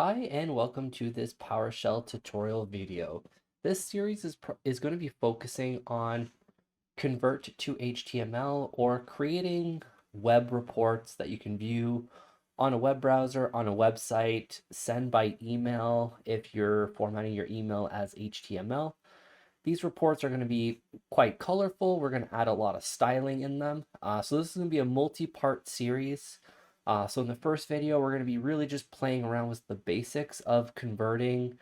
Hi and welcome to this PowerShell tutorial video. This series is going to be focusing on convert to HTML or creating web reports that you can view on a web browser, on a website, send by email if you're formatting your email as HTML. These reports are going to be quite colorful. We're going to add a lot of styling in them. So this is going to be a multi-part series. So in the first video, we're going to be really just playing around with the basics of converting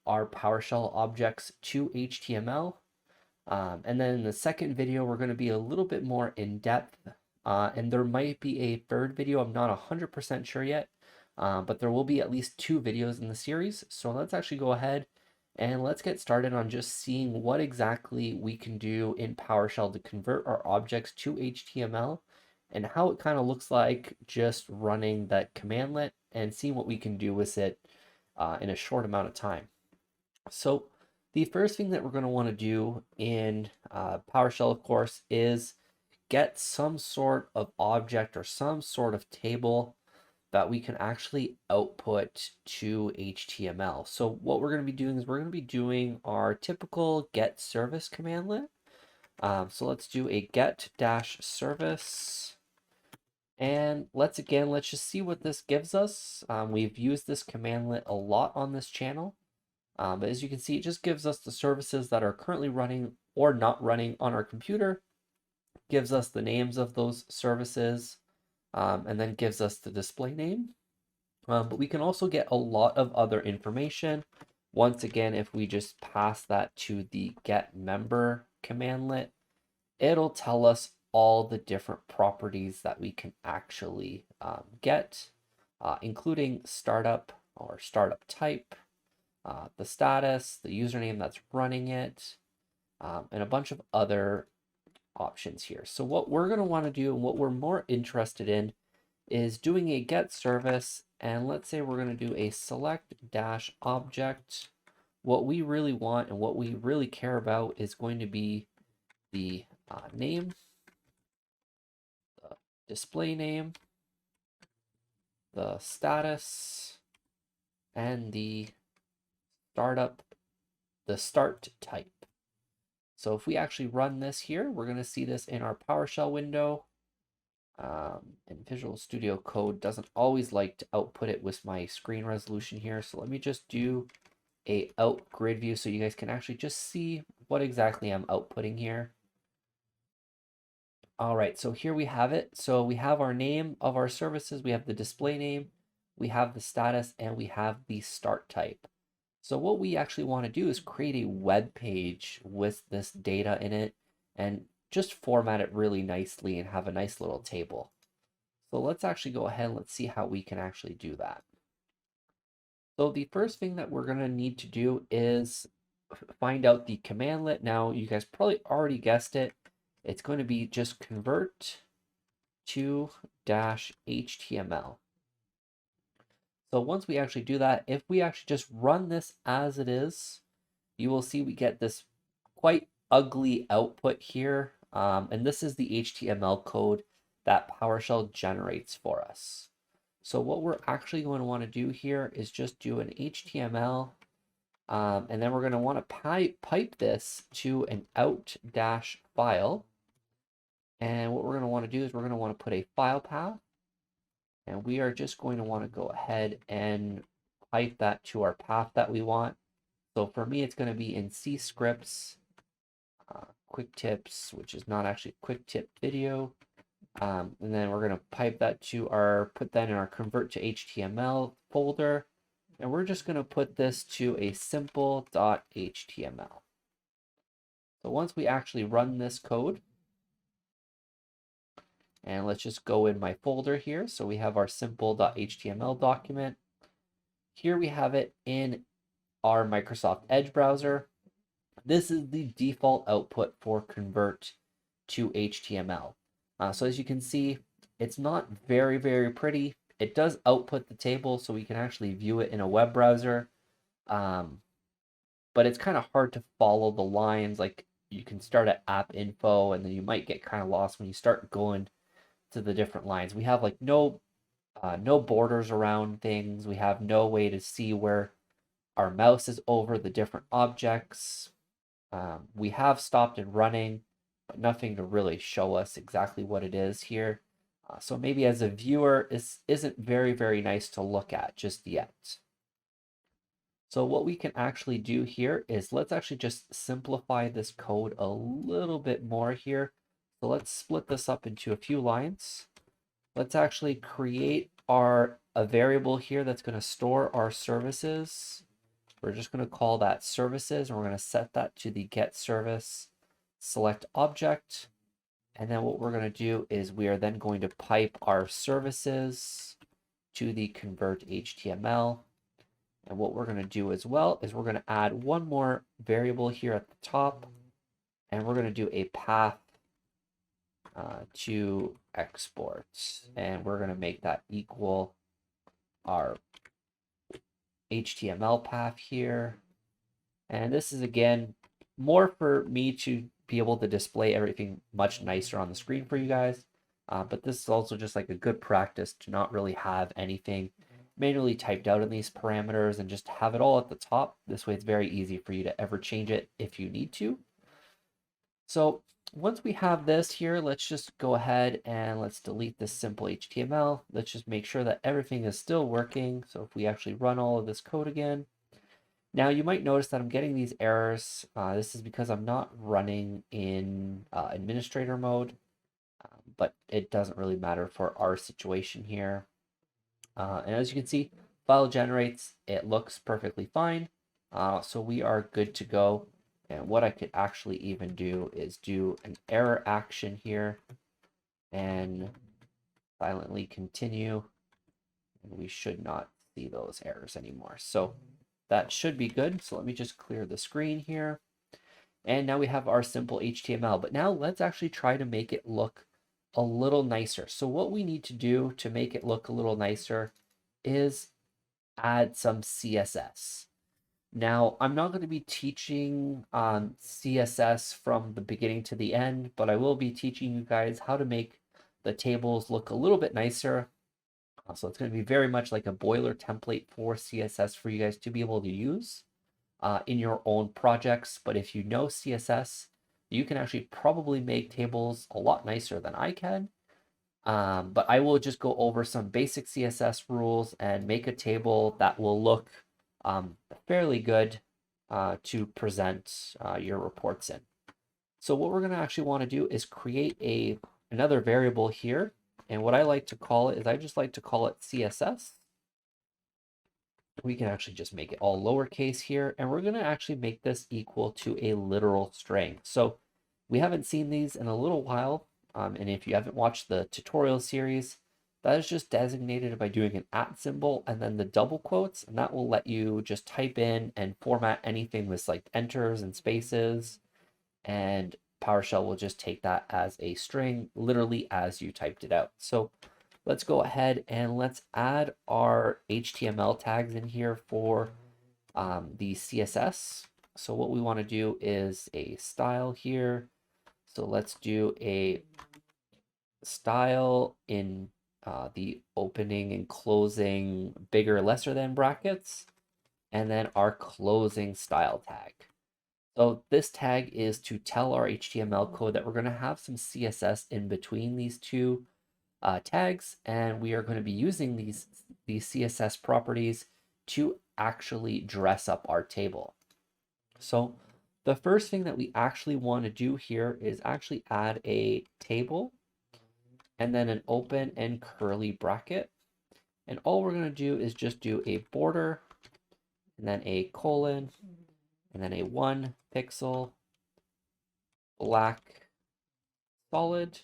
our PowerShell objects to HTML. And then in the second video, we're going to be a little bit more in depth. And there might be a third video. I'm not 100% sure yet, but there will be at least 2 videos in the series. So let's actually go ahead and let's get started on just seeing what exactly we can do in PowerShell to convert our objects to HTML and how it kind of looks like just running that commandlet and seeing what we can do with it in a short amount of time. So the first thing that we're going to want to do in PowerShell, of course, is get some sort of object or some sort of table that we can actually output to HTML. So what we're going to be doing is we're going to be doing our typical get service commandlet. So let's do a get dash service. And let's just see what this gives us. We've used this commandlet a lot on this channel. But as you can see, it just gives us the services that are currently running or not running on our computer, gives us the names of those services, and then gives us the display name. But we can also get a lot of other information. Once again, if we just pass that to the get member commandlet, it'll tell us all the different properties that we can actually get, including startup or startup type, the status, the username that's running it, and a bunch of other options here. So what we're going to want to do and what we're more interested in is doing a get service, and let's say we're going to do a select dash object. What we really want and what we really care about is going to be the name, the display name, the status, and the start type. So if we actually run this here, we're going to see this in our PowerShell window. And Visual Studio Code doesn't always like to output it with my screen resolution here. So let me just do a out grid view so you guys can actually just see what exactly I'm outputting here. All right, so here we have it. So we have our name of our services, we have the display name, we have the status, and we have the start type. So what we actually want to do is create a web page with this data in it and just format it really nicely and have a nice little table. So let's actually go ahead and let's see how we can actually do that. So the first thing that we're going to need to do is find out the commandlet. Now you guys probably already guessed it. It's going to be just convert to -html. So once we actually do that, if we actually just run this as it is, you will see we get this quite ugly output here. And this is the HTML code that PowerShell generates for us. So what we're actually going to want to do here is just do an HTML, and then we're going to want to pipe this to an out-file. And what we're going to want to do is we're going to want to put a file path, and we are just going to want to go ahead and pipe that to our path that we want. So for me, it's going to be in C scripts, quick tips, which is not actually a quick tip video. And then we're going to pipe that to put that in our convert to HTML folder. And we're just going to put this to a simple.html. So once we actually run this code, and let's just go in my folder here. So we have our simple.html document. Here we have it in our Microsoft Edge browser. This is the default output for convert to HTML. So as you can see, it's not very, very pretty. It does output the table so we can actually view it in a web browser. But it's kind of hard to follow the lines. Like you can start at app info and then you might get kind of lost when you start going to the different lines. We have like no no borders around things. We have no way to see where our mouse is over the different objects. We have stopped and running, but nothing to really show us exactly what it is here. So maybe as a viewer, this isn't very nice to look at just yet. So what we can actually do here is let's actually just simplify this code a little bit more here. So let's split this up into a few lines. Let's actually create a variable here that's going to store our services. We're just going to call that services, and we're going to set that to the get service select object. And then what we're going to do is we are then going to pipe our services to the convert-html. And what we're going to do as well is we're going to add one more variable here at the top, and we're going to do a path to export, and we're going to make that equal our HTML path here. And this is again more for me to be able to display everything much nicer on the screen for you guys. But this is also just like a good practice to not really have anything manually typed out in these parameters and just have it all at the top. This way it's very easy for you to ever change it if you need to. So once we have this here, let's just go ahead and let's delete this simple HTML. Let's just make sure that everything is still working. So if we actually run all of this code again, now you might notice that I'm getting these errors. This is because I'm not running in administrator mode, but it doesn't really matter for our situation here. And as you can see, file generates, it looks perfectly fine. So we are good to go. And what I could actually even do is do an error action here and silently continue. And we should not see those errors anymore. So that should be good. So let me just clear the screen here. And now we have our simple HTML. But now let's actually try to make it look a little nicer. So what we need to do to make it look a little nicer is add some CSS. Now, I'm not going to be teaching CSS from the beginning to the end, but I will be teaching you guys how to make the tables look a little bit nicer. So it's going to be very much like a boiler template for CSS for you guys to be able to use in your own projects. But if you know CSS, you can actually probably make tables a lot nicer than I can. But I will just go over some basic CSS rules and make a table that will look fairly good to present your reports in. So what we're going to actually want to do is create another variable here. And what I like to call it is I just like to call it CSS. We can actually just make it all lowercase here. And we're going to actually make this equal to a literal string. So we haven't seen these in a little while. And if you haven't watched the tutorial series, that is just designated by doing an @ symbol and then the double quotes. And that will let you just type in and format anything with like enters and spaces. And PowerShell will just take that as a string, literally as you typed it out. So let's go ahead and let's add our HTML tags in here for the CSS. So what we want to do is a style here. So let's do a style in the opening and closing bigger, lesser than brackets, and then our closing style tag. So this tag is to tell our HTML code that we're going to have some CSS in between these two tags, and we are going to be using these CSS properties to actually dress up our table. So the first thing that we actually want to do here is actually add a table and then an open and curly bracket. And all we're going to do is just do a border and then a colon and then a 1 pixel black solid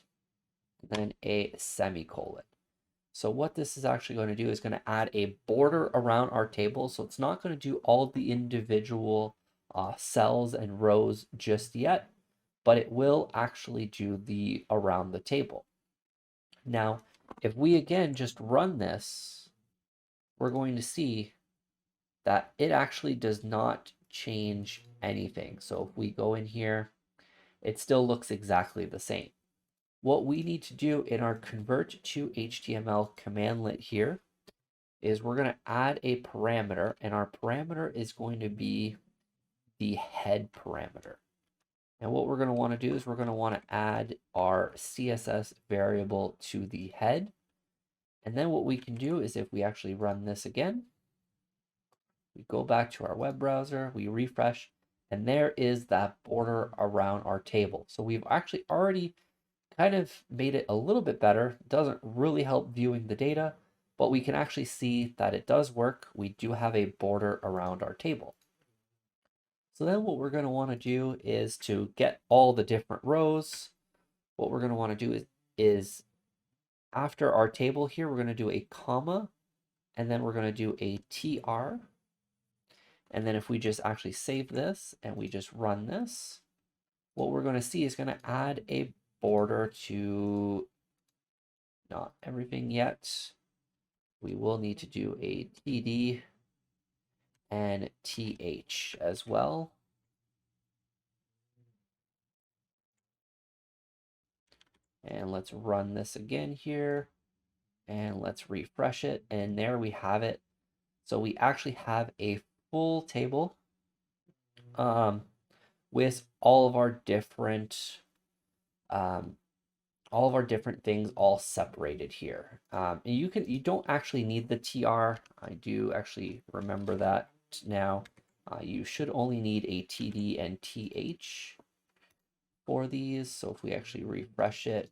and then a semicolon. So what this is actually going to do is going to add a border around our table. So it's not going to do all the individual cells and rows just yet, but it will actually do the around the table. Now, if we again just run this, we're going to see that it actually does not change anything. So if we go in here, it still looks exactly the same. what we need to do in our convert to HTML commandlet here is we're going to add a parameter, and our parameter is going to be the head parameter. And what we're going to want to do is we're going to want to add our CSS variable to the head. And then what we can do is if we actually run this again, we go back to our web browser, we refresh, and there is that border around our table. So we've actually already kind of made it a little bit better. It doesn't really help viewing the data, but we can actually see that it does work. We do have a border around our table. So then what we're going to want to do is to get all the different rows, what we're going to want to do is after our table here, we're going to do a comma, and then we're going to do a tr. And then if we just actually save this and we just run this, what we're going to see is going to add a border to not everything yet. We will need to do a td and th as well. And let's run this again here. And let's refresh it. And there we have it. So we actually have a full table with all of our different things all separated here. And you don't actually need the tr. I do actually remember that now. You should only need a td and th for these. So if we actually refresh it,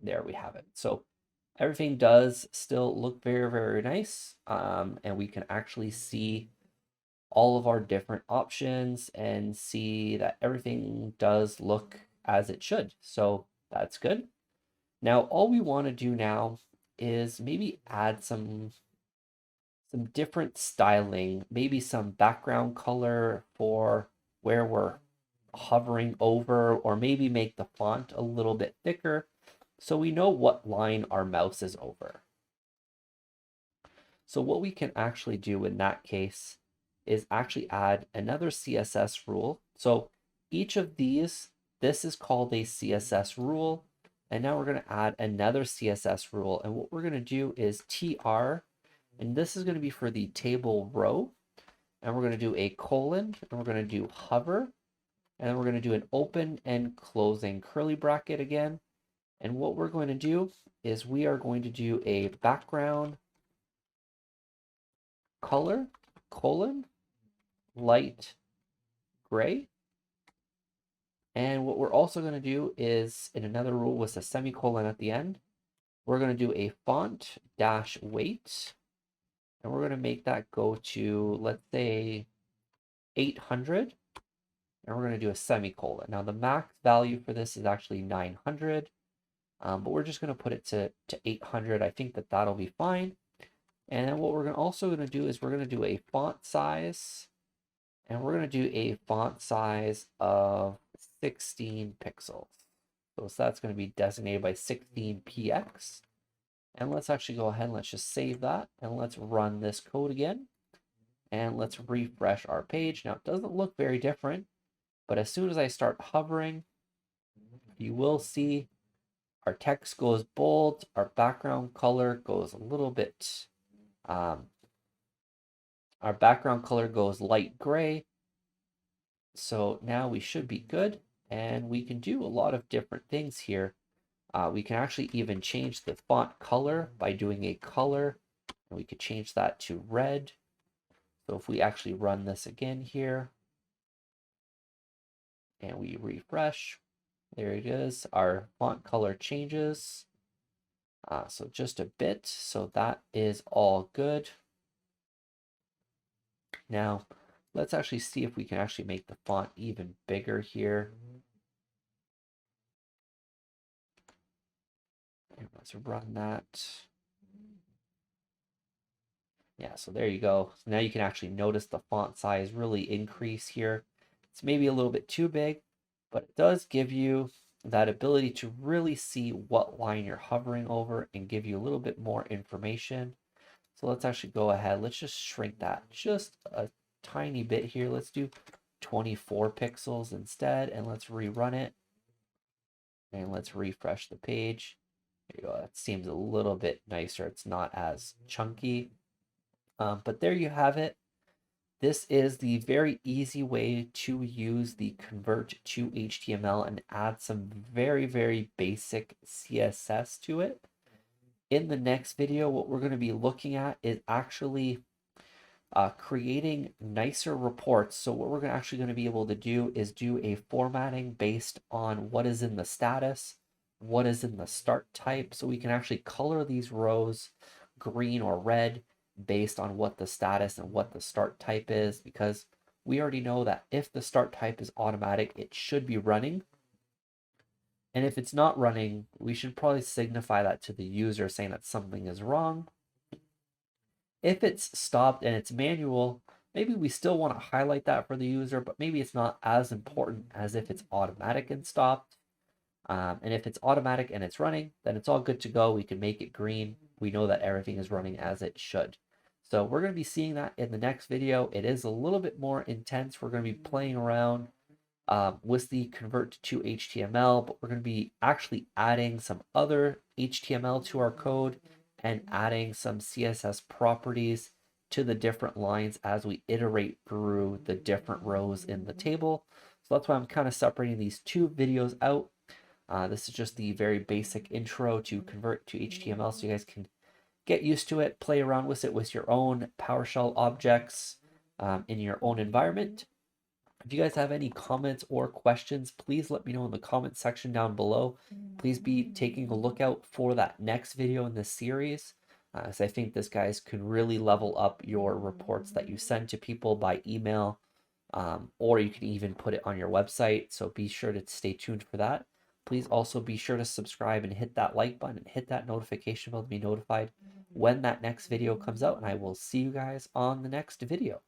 there we have it. So everything does still look very, very nice. And we can actually see all of our different options and see that everything does look as it should. So that's good. Now, all we want to do now is maybe add some different styling, maybe some background color for where we're hovering over, or maybe make the font a little bit thicker so we know what line our mouse is over. So what we can actually do in that case is actually add another CSS rule. So each of these, this is called a CSS rule. And now we're going to add another CSS rule. And what we're going to do is tr, and this is going to be for the table row. And we're going to do a colon, and we're going to do hover. And then we're going to do an open and closing curly bracket again. And what we're going to do is we are going to do a background color, colon, light gray. And what we're also going to do is, in another rule with a semicolon at the end, we're going to do a font dash weight. And we're going to make that go to, let's say, 800. And we're going to do a semicolon. Now the max value for this is actually 900. But we're just going to put it to 800. I think that that'll be fine. And then what we're also going to do is we're going to do a font size. And we're going to do a font size of 16 pixels. So that's going to be designated by 16px. And let's actually go ahead and let's just save that. And let's run this code again. And let's refresh our page. Now it doesn't look very different, but as soon as I start hovering, you will see our text goes bold, our background color goes a little bit, our background color goes light gray. So now we should be good, and we can do a lot of different things here. We can actually even change the font color by doing a color, and we could change that to red. So if we actually run this again here, and we refresh, there it is. Our font color changes. So just a bit. So that is all good. Now, let's actually see if we can actually make the font even bigger here. And let's run that. Yeah, so there you go. So now you can actually notice the font size really increase here. It's maybe a little bit too big, but it does give you that ability to really see what line you're hovering over and give you a little bit more information. So let's actually go ahead. Let's just shrink that just a tiny bit here. Let's do 24 pixels instead, and let's rerun it. And let's refresh the page. There you go. That seems a little bit nicer. It's not as chunky. But there you have it. This is the very easy way to use the convert to HTML and add some very, very basic CSS to it. In the next video, what we're going to be looking at is actually creating nicer reports. So what we're actually going to be able to do is do a formatting based on what is in the status, what is in the start type. So we can actually color these rows green or red based on what the status and what the start type is, because we already know that if the start type is automatic, it should be running. And if it's not running, we should probably signify that to the user saying that something is wrong. If it's stopped and it's manual, maybe we still want to highlight that for the user, but maybe it's not as important as if it's automatic and stopped. And if it's automatic and it's running, then it's all good to go. We can make it green. We know that everything is running as it should. So we're going to be seeing that in the next video. It is a little bit more intense. We're going to be playing around with the convert to HTML, but we're going to be actually adding some other HTML to our code and adding some CSS properties to the different lines as we iterate through the different rows in the table. So that's why I'm kind of separating these two videos out. This is just the very basic intro to convert to HTML, so you guys can get used to it, play around with it with your own PowerShell objects in your own environment. If you guys have any comments or questions, please let me know in the comment section down below. Please be taking a look out for that next video in this series, as I think this guys could really level up your reports that you send to people by email, or you can even put it on your website. So be sure to stay tuned for that. Please also be sure to subscribe and hit that like button and hit that notification bell to be notified when that next video comes out. And I will see you guys on the next video.